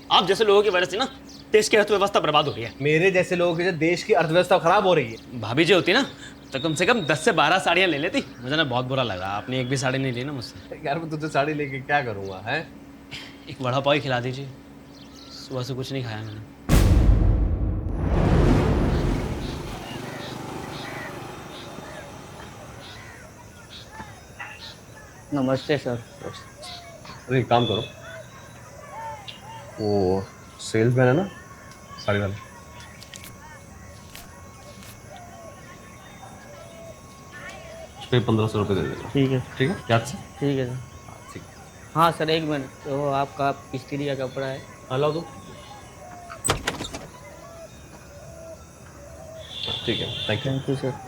आप जैसे लोगों की वजह से ना देश की अर्थव्यवस्था बर्बाद हो रही है। मेरे जैसे लोगों की वजह देश की अर्थव्यवस्था खराब हो रही है। भाभी जी होती ना तो कम से कम 10 से 12 साड़ियाँ ले लेती। मुझे ना बहुत बुरा लगा, आपने एक भी साड़ी नहीं ली ना मुझसे। यार मैं तुझसे साड़ी लेके क्या करूंगा है? एक वड़ा पाव ही खिला दीजिए, सुबह से कुछ नहीं खाया मैंने। नमस्ते सर। अरे एक काम करो, वो सेल्समैन है ना साड़ी वाला, उसको 1500 रुपये दे देना। ठीक है। ठीक है, याद से। ठीक है सर। हाँ, ठीक है। हाँ सर, एक मिनट, तो आपका स्त्री का कपड़ा है। हाँ लाओ दो। ठीक है, thank you. Thank you sir.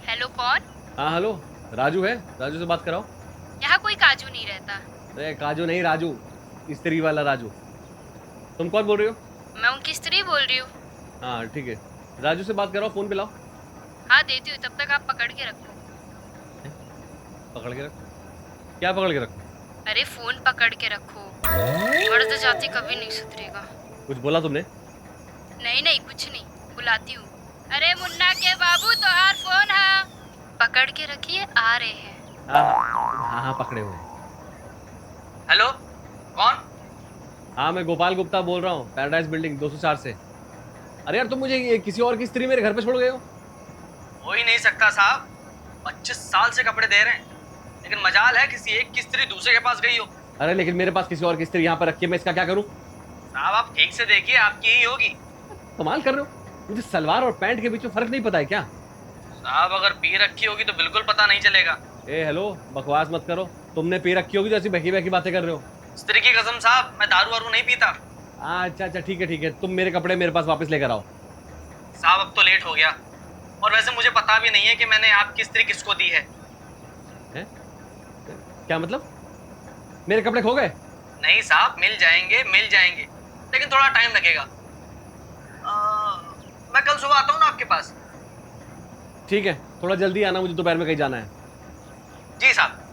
Hello, कौन? हाँ हेलो, राजू है, राजू से बात कराओ। यहाँ कोई काजू नहीं रहता। अरे काजू नहीं, राजू, स्त्री वाला राजू। तुम कौन बोल रही हो? मैं उनकी स्त्री बोल रही हूँ। हाँ ठीक है, राजू से बात कराओ, फोन पे लाओ। हाँ देती हूँ, तब तक आप पकड़ के रखो। पकड़ के रख? क्या पकड़ के रख? अरे फोन पकड़ के रखो, मर्द जाति कभी नहीं सुधरेगा। कुछ बोला तुमने? नहीं नहीं, कुछ नहीं, बुलाती हूँ। अरे मुन्ना के बाबू, तो यार फोन है, पकड़ के रखिए, आ रहे हैं। हाँ हाँ हाँ, पकड़े हुए। हेलो, कौन? हाँ मैं गोपाल गुप्ता बोल रहा हूँ, पैराडाइज बिल्डिंग 204 से। अरे यार तुम मुझे किसी और की स्त्री मेरे घर पे छोड़ गए हो। हो ही नहीं सकता साहब, 25 साल से कपड़े दे रहे हैं, लेकिन मजाल है किसी एक की स्त्री दूसरे के पास गई हो। अरे लेकिन मेरे पास किसी और की स्त्री यहाँ पर रखी है, मैं इसका क्या करूँ? साहब आप ठीक से देखिए, आपकी ही होगी। कमाल कर रहे हो, मुझे सलवार और पैंट के बीच में फर्क नहीं पता है क्या? साहब अगर पी रखी होगी तो बिल्कुल पता नहीं चलेगा। ए हेलो, बकवास मत करो, तुमने पी रखी होगी तो ऐसी बहकी बहकी बातें कर रहे हो। स्त्री की कसम साहब, मैं दारू वारू नहीं पीता। अच्छा अच्छा ठीक है, तुम मेरे कपड़े मेरे पास वापस लेकर आओ। साहब अब तो लेट हो गया, और वैसे मुझे पता भी नहीं है कि मैंने आपकी स्त्री किसको दी है। हैं? क्या मतलब? मेरे कपड़े खो गए? नहीं साहब, मिल जाएंगे, लेकिन थोड़ा टाइम लगेगा। मैं कल सुबह आता हूँ ना आपके पास। ठीक है, थोड़ा जल्दी आना, मुझे दोपहर में कहीं जाना है। जी साहब।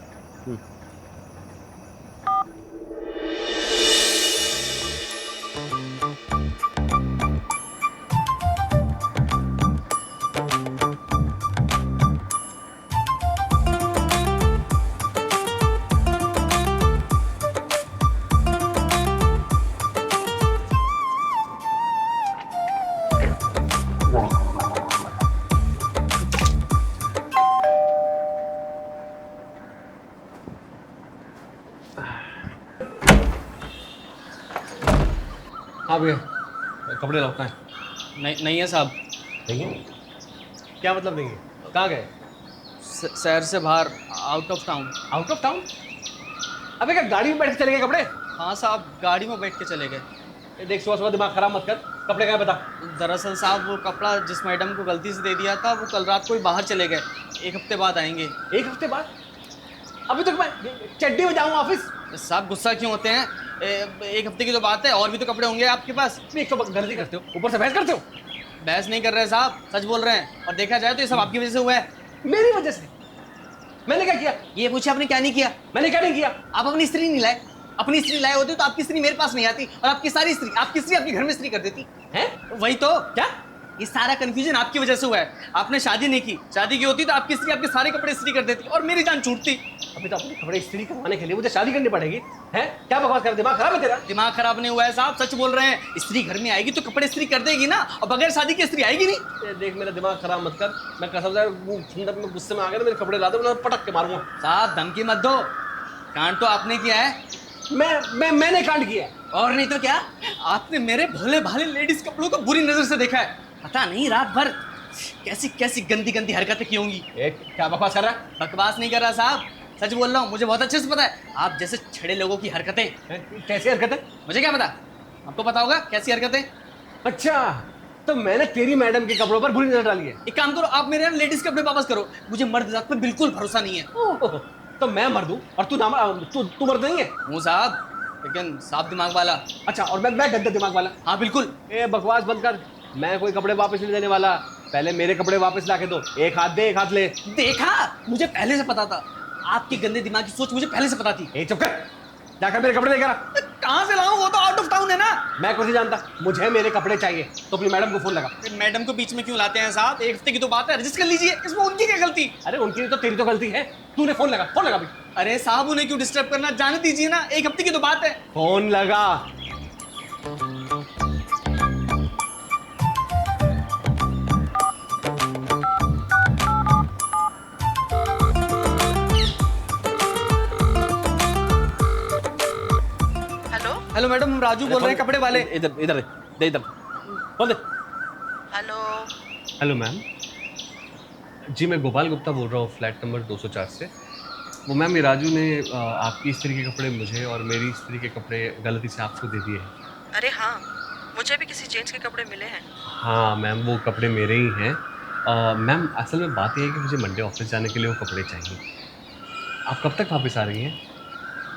हाँ भैया, कपड़े लाओ। कहाँ है? नहीं नहीं है साहब। नहीं है? क्या मतलब नहीं है? कहाँ गए? शहर से बाहर, out of town. Out of town? अबे क्या गाड़ी में बैठ के चले गए कपड़े? हाँ साहब, गाड़ी में बैठ के चले गए। ए, देख सुबह सुबह दिमाग खराब मत कर, कपड़े कहाँ है बता। दरअसल साहब वो कपड़ा जिस मैडम को गलती से दे दिया था, वो कल रात को ही बाहर चले गए, 1 हफ्ते बाद आएंगे। 1 हफ्ते बाद? अभी तक मैं चड्डी में जाऊँ ऑफिस? साहब गुस्सा क्यों होते हैं? 1 हफ्ते की तो बात है, और भी तो कपड़े होंगे आपके पास। एक तो गलती करते हो, ऊपर से बहस करते हो। बहस नहीं कर रहे साहब, सच बोल रहे हैं, और देखा जाए तो ये सब आपकी वजह से हुआ है। मेरी वजह से? मैंने क्या किया? ये पूछे आपने क्या नहीं किया? मैंने क्या नहीं किया? आप अपनी स्त्री नहीं लाए। अपनी स्त्री लाए होते तो आपकी स्त्री मेरे पास नहीं आती और आपकी सारी स्त्री आपकी स्त्री अपने घर में स्त्री कर देती हैं। वही तो क्या ये सारा कंफ्यूजन आपकी वजह से हुआ है। आपने शादी नहीं की, शादी की होती तो आपकी स्त्री आपके सारे कपड़े इस्त्री कर देती और मेरी जान छूटती। अभी तो अपने कपड़े इस्त्री करवाने के लिए मुझे शादी करनी पड़ेगी हैं? क्या बकवास कर, दिमाग खराब है तेरा? दिमाग खराब नहीं हुआ है साहब, सच बोल रहे हैं। स्त्री घर में आएगी तो कपड़े इस्त्री कर देगी ना, और बगैर शादी की स्त्री आएगी नहीं। ये देख मेरा दिमाग खराब मत कर, मैं कसम से ठंडक में गुस्से में आ गया, मेरे कपड़े ला दो, मैं पटक के मारूंगा। साहब धमकी मत दो, कांड तो आपने किया है। मैंने कांड किया है। और नहीं तो क्या, आपने मेरे भोले भाले लेडीज कपड़ों को बुरी नजर से देखा है। पता नहीं रात भर कैसी कैसी गंदी गंदी हरकतें की होंगी। क्या बकवास कर रहा है? बकवास नहीं कर रहा साहब, सच बोल रहा हूँ। मुझे बहुत अच्छे से पता है आप जैसे छड़े लोगों की हरकतें। कैसी हरकतें? मुझे क्या पता, आपको पता होगा कैसी हरकतें। अच्छा, तो मैंने तेरी मैडम के कपड़ों पर बुरी नजर डाली है। एक काम करो, आप मेरे लेडीज कपड़े वापस करो। मुझे मर्द जात पे बिल्कुल भरोसा नहीं है। तो मैं मर दूं और तू मर्द नहीं है? हूँ साहब, लेकिन साफ दिमाग वाला। अच्छा, और मैं गंदे दिमाग वाला? हाँ बिल्कुल। बकवास बंद कर, मैं कोई कपड़े वापस नहीं देने वाला। पहले मेरे कपड़े वापस ला के दो। एक हाथ दे, एक हाथ ले। देखा, मुझे पहले से पता था। आपके गंदे दिमाग की सोच मुझे पहले से पता थी। चुप कर, जाकर मेरे कपड़े लेकर आ। कहाँ से लाऊं, वो तो आउट ऑफ टाउन है ना। मैं कुछ नहीं जानता, मुझे मेरे कपड़े चाहिए। तो अपनी मैडम को फोन लगा। मैडम को बीच में क्यों लाते हैं साहब, एक हफ्ते की तो बात है, एडजस्ट कर लीजिए। इसमें उनकी क्या गलती? अरे उनकी नहीं तो तेरी तो गलती है। तूने फोन लगा भी। अरे साहब उन्हें क्यों डिस्टर्ब करना, जाने दीजिए ना, एक हफ्ते की तो बात है। फोन लगा। हेलो मैडम, हम राजू बोल रहे हैं, कपड़े वाले। इधर इधर दे, इधर बोल दे। हेलो। हेलो मैम जी, मैं गोपाल गुप्ता बोल रहा हूँ, फ्लैट नंबर 204 से। वो मैम, ये राजू ने आपकी स्त्री के कपड़े मुझे और मेरी स्त्री के कपड़े गलती से आपको दे दिए हैं। अरे हाँ, मुझे भी किसी जेंट्स के कपड़े मिले हैं। हाँ मैम, वो कपड़े मेरे ही हैं। मैम असल में बात यह है कि मुझे मंडे ऑफिस जाने के लिए वो कपड़े चाहिए। आप कब तक वापस आ रही हैं?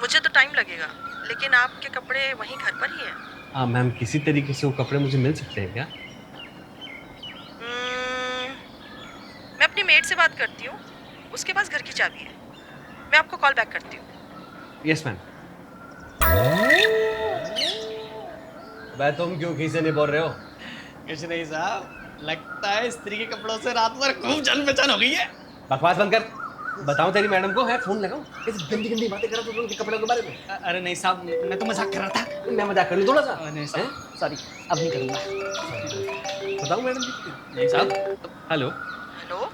मुझे तो टाइम लगेगा, लेकिन आपके कपड़े वहीं घर पर ही हैं। हाँ मैम, किसी तरीके से वो कपड़े मुझे मिल सकते हैं क्या? मैं अपनी मेड से बात करती हूँ, उसके पास घर की चाबी है। मैं आपको कॉल बैक करती हूँ। Yes ma'am. भाई तुम क्यों खीसे नहीं बोल रहे हो? कुछ नहीं साहब, लगता है स्त्री के कपड़ों से रात भर खूब जान पहचान हो गई है। बकवास बंद कर। बताओ तेरी मैडम को है, फोन लगाओ। ऐसी गंदी गंदी बातें कर रहा था उनके कपड़ों के बारे में। अरे नहीं साहब, मैं तो मजाक कर रहा था। मैं मजाक कर लूं थोड़ा सा? नहीं साहब, सॉरी, अब नहीं करूँगा। बताओ मैडम जी। नहीं साहब। हेलो। हेलो।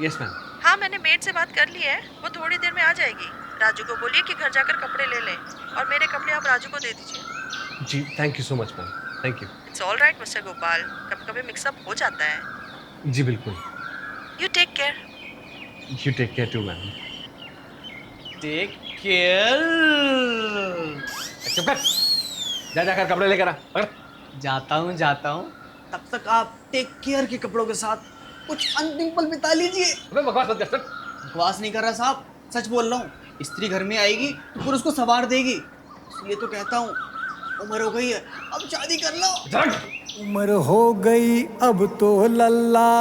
Yes ma'am. हाँ, मैंने मेड से बात कर ली है, वो थोड़ी देर में आ जाएगी। राजू को बोलिए कि घर जाकर कपड़े ले लें और मेरे कपड़े आप राजू को दे दीजिए। जी thank you so much ma'am, thank you. It's all right mister Gopal, कभी कभी मिक्सअप हो जाता है। जी बिल्कुल। You take care. You take care too ma'am. Take care. चुप कर, जाकर कपड़े लेकर आ। जाता हूँ, तब तक आप टेक केयर के कपड़ों के साथ कुछ अंतिम पल बिता लीजिए। बकवास मत कर। बकवास नहीं कर रहा साहब, सच बोल रहा हूँ। स्त्री घर में आएगी तो फिर उसको सवार देगी, इसलिए तो कहता हूँ उम्र हो गई है, अब शादी कर लो। उम्र हो गई अब तो लल्ला,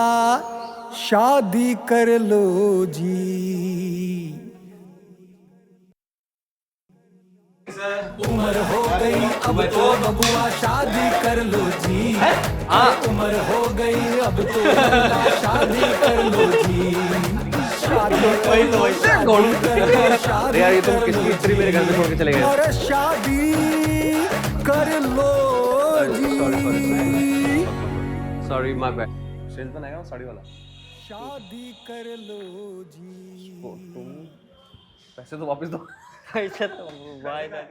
शादी कर लो जी। उम्र हो गई अब तो बबुआ, शादी कर लो जी। उम्र हो गई अब तो लल्ला, शादी कर लो जी। अरे यार, ये तुम किसकी स्त्री मेरे घर में छोड़ के चले गए? अरे शादी कर लो जी। Sorry my bad. सेल्समैन आएगा साड़ी वाला। शादी कर लो जी। तुम पैसे तो वापस दो। पैसा तो बाय बाय।